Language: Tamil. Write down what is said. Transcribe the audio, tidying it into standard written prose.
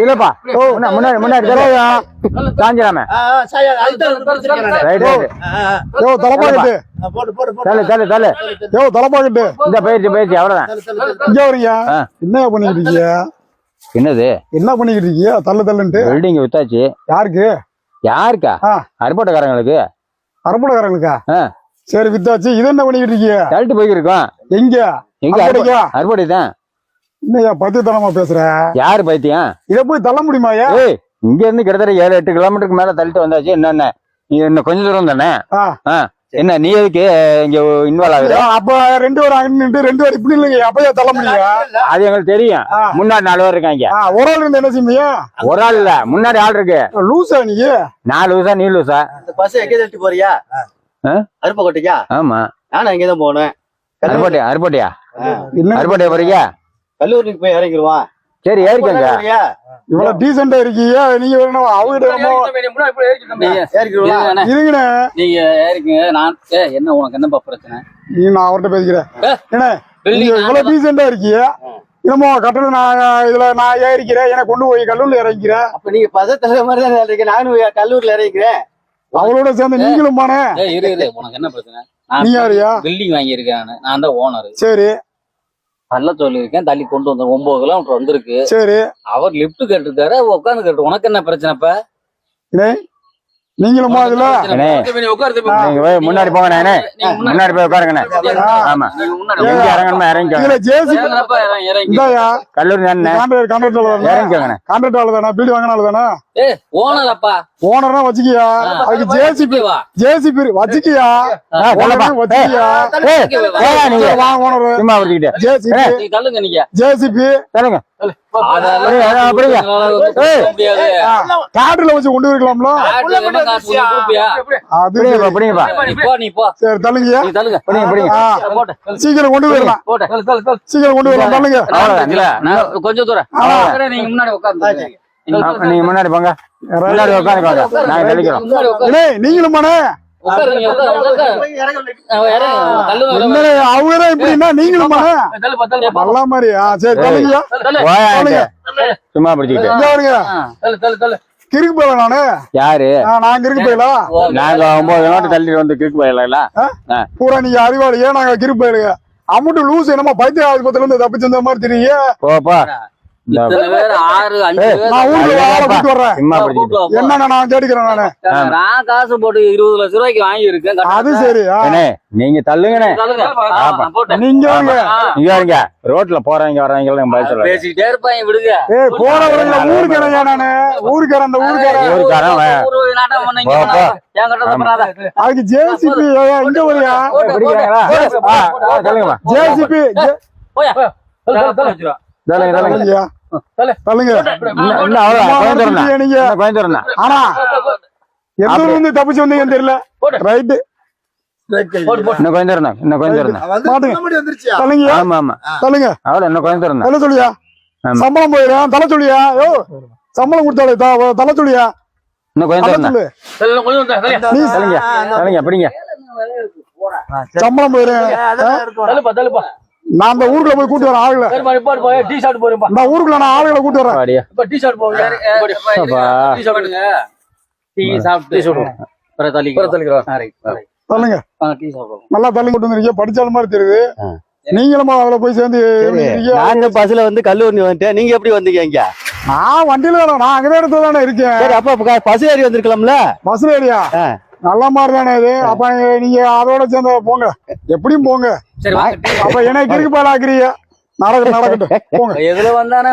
இல்லப்பா முன்னாடி முன்னாடி காஞ்சிராம இந்த பயிற்சி அவ்வளவுதான். என்ன பண்ணிட்டு இருக்கீங்க? என்னது என்ன பண்ணிக்கிட்டு இருக்கீங்க? தள்ளுன்ட்டு வெல்டிங் வித்தாச்சு. யாருக்கா? அறுபட்டக்காரங்களுக்கு. அறுபட்டக்காரங்களுக்கா? சரி வித்தாச்சு. இது என்ன பண்ணிக்கிட்டு இருக்கீங்க? தள்ளிட்டு போயிருக்கோம். எங்க அறுபடை தான். என்னையா பைத்தியத்தனமா பேசுற? யாரு பைத்தியம்? இத போய் தள்ள முடியுமாயா? இங்க இருந்து கிட்டத்தட்ட 7-8 கிலோமீட்டருக்கு மேல தள்ளிட்டு வந்தாச்சு. என்ன நீ இன்னும் கொஞ்சம் தூரம் தானே? என்ன நீ எதுக்கு இங்க இன்வால்வ் ஆகுது? அப்ப 2 பேரும் அங்க நின்று 2 பேரும் இப்படி இல்லைங்க. அப்பயே தள்ள முடியும். அது எங்களுக்கு தெரியும். முன்னாடி 4 பேர் இருக்காங்க. ஒரு ஆள் இருந்து என்ன செய்ய? ஒரு ஆள் இல்ல, முன்னாடி ஆள் இருக்கு. லூசா நீ? நான் லூசா நீ லூசா? பஸ் எங்க தள்ளி போறியா? அருப்பக்கோட்டையா? ஆமா, நானும் அங்கதான் போனேன். அருப்போட்டையா போறீங்க? கல்லூரிக்கு போய் இறங்கிடுவான். சரி ஏறிக்கங்க. இவ்வளவு டீசெண்டா இருக்கீங்க. நீங்க என்ன உனக்கு என்னப்பா பிரச்சனை? நான் அவர்கிட்ட பேசிக்கிறேன். என்ன இவ்வளவு டீசெண்டா இருக்கீங்க? என்னமோ கட்டணம் நான் ஏறிக்கிறேன், எனக்கு கொண்டு போய் கல்லூரில இறங்கிக்கிறேன். அப்ப நீங்க பதத்தலை மாதிரி தான் நானும் கல்லூரில இறங்கிக்கிறேன். அவளோட சேர்ந்து நீங்களும் பானே. உனக்கு என்ன பிரச்சனை? நீ யாரியா? பில்டிங் வாங்கியிருக்கேன், நான் தான் ஓனர். சரி, தள்ள சொல்லியிருக்கேன், தள்ளி கொண்டு வந்தேன். 9 கிலோமீட்டர் வந்திருக்கு. சரி, அவர் லிப்ட் கேட்டிருக்காரு, உட்காந்து கேட்டு. உனக்கு என்ன பிரச்சனைப்பா? நீங்களும் முன்னாடி போங்க. முன்னாடி போய் உட்காருங்க. ஆமா, இறங்கணுமா இறங்கிக்கோங்க. கல்லூரி ஓனர்னா வச்சுக்கியா? அதுக்கு ஜேசிபி வச்சுக்கியா? ஜேசிபி காட்டுல வச்சு கொண்டு இருக்கலாம்ல. சரி தள்ளுங்க, சீக்கிரம் கொண்டு போயிடலாம். சீக்கிரம் கொண்டு போயிடலாம். தள்ளுங்க கொஞ்சம் தூரம். நீங்க முன்னாடி உட்காந்து, நீங்க முன்னாடி போங்க. முன்னாடி உட்காந்து நாங்க தெளிக்கிறோம். நீங்களும் போனே அவங்கதான் இப்படின்னா நீங்களும் நல்ல மாதிரி. சரி தள்ளுங்க. சும்மா பிடிச்சிக்கிட்டு கிறுக்கு போயிடலாம். நானு யாரு? நான் கிறுக்கு போயிடலாம். நாங்க 9 கிலோமீட்டர் தள்ளி வந்து கிறுக்கு போயிடலாம். பூரா நீங்க அறிவாளியே, நாங்க கிறுக்கு போயிடுங்க. அம்முட்டு லூஸ் என்னமோ பைத்திய ஆஸ்பத்திரில இருந்து தப்பிச்சு வந்த மாதிரி தெரியுங்க. போப்பா. நான் காசு போட்டு 20 லட்சம் ரூபாய்க்கு வாங்கி இருக்கேன். அது சரி, நீங்க தள்ளுங்க. நீங்க ரோட்ல போறவங்க வரவங்க பேசிக்கிட்டே இருப்பாங்க. விடுங்க. போறவங்க ஊருக்காரன். நானு ஊருக்காரன். அந்த ஊருக்காரன் அதுக்கு ஜேசிபி இங்க வரியா? ஜேசிபி ஆனா எந்த ஊர்ல தப்பிச்சு வந்தீங்கன்னு தெரியல. ரைட்டு, சொல்லியா சம்பளம் போயிடும். தலை சொல்லியா? சம்பளம் கொடுத்தாலே தலை சொல்லியா? சம்பளம் போயிடும். நான் அந்த ஊருக்குள்ள போய் கூட்டு வரேன் ஆளுகளை. நான் ஊருக்குள்ள நான் ஆளுகளை கூட்டு வரேன். நல்லா தள்ளி கூட்டு வந்துருக்கீங்க. படிச்சாலும் மாதிரி தெரியுது. நீங்களும் அதுல போய் சேர்ந்து நாங்க பஸ்ல வந்து கல்லூரி வந்துட்டேன். நீங்க எப்படி வந்தீங்க? நான் வண்டியில தானே, நான் அங்கதான் இடத்துல தானே இருக்கேன். அப்ப பஸ் ஏறி வந்திருக்கலாம்ல? பஸ்ல ஏறியா? நல்ல மாதிரி தானே இது. அப்ப நீங்க அதோட சேர்ந்த போங்க, எப்படியும் போங்க. அப்ப எனக்கு இருக்கு பாலாக்குறீங்க. நடக்கட்டும் போங்க. எதுல வந்தானே